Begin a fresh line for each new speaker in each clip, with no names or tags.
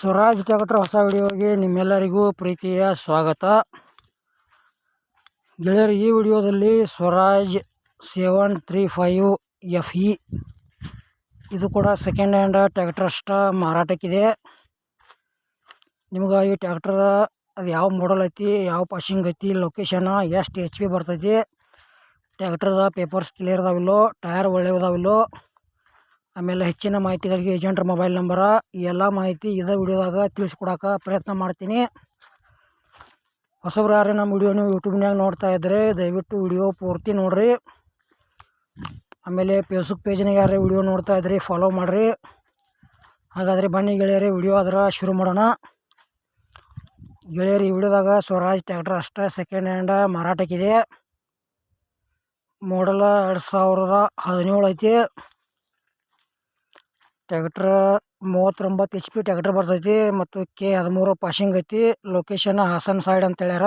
Swaraj tractor ಹೊಸ ವಿಡಿಯೋಗೆ ನಿಮ್ಮೆಲ್ಲರಿಗೂ ಪ್ರೀತಿಯ ಸ್ವಾಗತ. ಗೆಳೆಯರು, ಈ ವಿಡಿಯೋದಲ್ಲಿ ಸ್ವರಾಜ್ 735FE ಇದು ಕೂಡ ಸೆಕೆಂಡ್ ಹ್ಯಾಂಡ್ ಟ್ರ್ಯಾಕ್ಟರ್ ಅಷ್ಟ ಮಾರಾಟಕ್ಕಿದೆ. ನಿಮ್ಗೆ ಈ ಟ್ರ್ಯಾಕ್ಟರ್ ಅದು ಯಾವ ಮಾಡಲ್ ಐತಿ, ಯಾವ ಪಾಸಿಂಗ್ ಐತಿ, ಲೊಕೇಶನ್, ಎಷ್ಟು HP ಬರ್ತೈತಿ, ಟ್ರ್ಯಾಕ್ಟರ್ದ ಪೇಪರ್ಸ್ ಕ್ಲಿಯರ್ ಅದಾವಿಲ್ಲೋ, ಟೈರ್ ಒಳ್ಳೆಯದಾವಿಲ್ಲೋ, ಆಮೇಲೆ ಹೆಚ್ಚಿನ ಮಾಹಿತಿಗಳಿಗೆ ಏಜೆಂಟ್ರ ಮೊಬೈಲ್ ನಂಬರ ಈ ಎಲ್ಲ ಮಾಹಿತಿ ಇದೇ ವಿಡಿಯೋದಾಗ ತಿಳಿಸ್ಕೊಡೋಕೆ ಪ್ರಯತ್ನ ಮಾಡ್ತೀನಿ. ಹೊಸಬ್ರು ಯಾರೇ ನಮ್ಮ ವಿಡಿಯೋ ನೀವು ಯೂಟ್ಯೂಬ್ನಾಗ ನೋಡ್ತಾ ಇದ್ದರೆ ದಯವಿಟ್ಟು ವಿಡಿಯೋ ಪೂರ್ತಿ ನೋಡಿರಿ. ಆಮೇಲೆ ಫೇಸ್ಬುಕ್ ಪೇಜ್ನಾಗ ಯಾರೇ ವಿಡಿಯೋ ನೋಡ್ತಾ ಇದ್ರಿ ಫಾಲೋ ಮಾಡಿರಿ. ಹಾಗಾದರೆ ಬನ್ನಿ ಗೆಳೆಯರೇ, ವಿಡಿಯೋ ಅದರ ಶುರು ಮಾಡೋಣ. ಗೆಳೆಯರು, ಈ ವಿಡಿಯೋದಾಗ ಸ್ವರಾಜ್ ಟ್ರ್ಯಾಕ್ಟರ್ ಅಷ್ಟೇ ಸೆಕೆಂಡ್ ಹ್ಯಾಂಡ್ ಮಾರಾಟಕ್ಕಿದೆ. ಮಾಡಲ್ 2017 ಐತಿ. ಟ್ರ್ಯಾಕ್ಟರ್ 39 HP ಟ್ರ್ಯಾಕ್ಟರ್ ಬರ್ತೈತಿ ಮತ್ತು K13 ಪಾಸಿಂಗ್ ಐತಿ. ಲೊಕೇಶನ್ ಹಾಸನ್ ಸೈಡ್ ಅಂತ ಹೇಳ್ಯಾರ.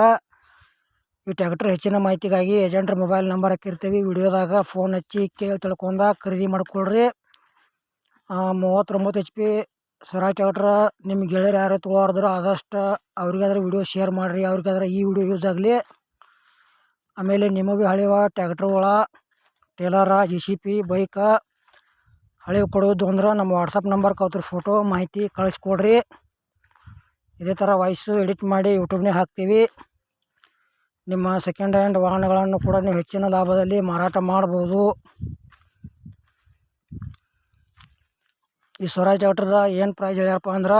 ಈ ಟ್ರ್ಯಾಕ್ಟರ್ ಹೆಚ್ಚಿನ ಮಾಹಿತಿಗಾಗಿ ಏಜೆಂಟ್ರ ಮೊಬೈಲ್ ನಂಬರ್ ಹಾಕಿರ್ತೀವಿ. ವಿಡಿಯೋದಾಗ ಫೋನ್ ಹಚ್ಚಿ ಕೇಳಿ ತಿಳ್ಕೊಂಡ ಖರೀದಿ ಮಾಡ್ಕೊಳ್ರಿ. 39 HP ಸ್ವರಾಜ್ ಟ್ರ್ಯಾಕ್ಟರ್ ನಿಮ್ಮ ಗೆಳೆಯರು ಯಾರು ತೊಗೊಳಾರ್ದ್ರೆ ಆದಷ್ಟು ಅವ್ರಿಗಾದ್ರೆ ವಿಡಿಯೋ ಶೇರ್ ಮಾಡಿರಿ, ಅವ್ರಿಗಾದ್ರೆ ಈ ವಿಡಿಯೋ ಯೂಸ್ ಆಗಲಿ. ಆಮೇಲೆ ನಿಮಗೆ ಹಳೆಯ ಟ್ರ್ಯಾಕ್ಟರ್ಗಳ ಟೇಲರ, JCB, ಬೈಕ ಹಳೆವು ಕೊಡೋದು ಅಂದ್ರೆ ನಮ್ಮ ವಾಟ್ಸಪ್ ನಂಬರ್ಗೆ ಅವ್ರ ಫೋಟೋ ಮಾಹಿತಿ ಕಳಿಸ್ಕೊಡ್ರಿ. ಇದೇ ಥರ ವಾಯ್ಸು ಎಡಿಟ್ ಮಾಡಿ ಯೂಟ್ಯೂಬ್ನಾಗ ಹಾಕ್ತೀವಿ. ನಿಮ್ಮ ಸೆಕೆಂಡ್ ಹ್ಯಾಂಡ್ ವಾಹನಗಳನ್ನು ಕೂಡ ನೀವು ಹೆಚ್ಚಿನ ಲಾಭದಲ್ಲಿ ಮಾರಾಟ ಮಾಡ್ಬೋದು. ಈ ಸ್ವರಾಜ್ ಟ್ರ್ಯಾಕ್ಟರ್ದ ಏನು ಪ್ರೈಸ್ ಹೇಳ್ಯಾರಪ್ಪ ಅಂದ್ರೆ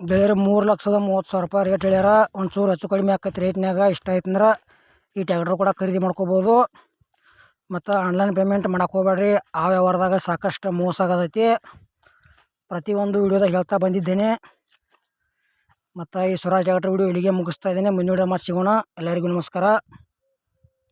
ಗೆಳೆಯರು 3,30,000 ರೂಪಾಯಿ ರೇಟ್ ಹೇಳ್ಯಾರ. ಒಂಚೂರು ಹೆಚ್ಚು ಕಡಿಮೆ ಆಕೈತಿ ರೇಟ್ನಾಗ. ಇಷ್ಟ ಆಯ್ತಂದ್ರೆ ಈ ಟ್ರ್ಯಾಕ್ಟರ್ ಕೂಡ ಖರೀದಿ ಮಾಡ್ಕೋಬೋದು. ಮತ್ತು ಆನ್ಲೈನ್ ಪೇಮೆಂಟ್ ಮಾಡಕ್ಕೆ ಹೋಗ್ಬೇಡ್ರಿ. ಆ ವ್ಯವಹಾರದಾಗ ಸಾಕಷ್ಟು ಮೋಸ ಆಗತೈತಿ. ಪ್ರತಿಯೊಂದು ವಿಡಿಯೋದಾಗ ಹೇಳ್ತಾ ಬಂದಿದ್ದೇನೆ. ಮತ್ತು ಈ ಸ್ವರಾಜ್ ಟ್ರ್ಯಾಕ್ಟರ್ ವಿಡಿಯೋ ಇಲ್ಲಿಗೆ ಮುಗಿಸ್ತಾ ಇದ್ದೇನೆ. ಮುಂದಿನ ವಿಡಿಯೋ ಮತ್ತೆ ಸಿಗೋಣ. ಎಲ್ಲರಿಗೂ ನಮಸ್ಕಾರ.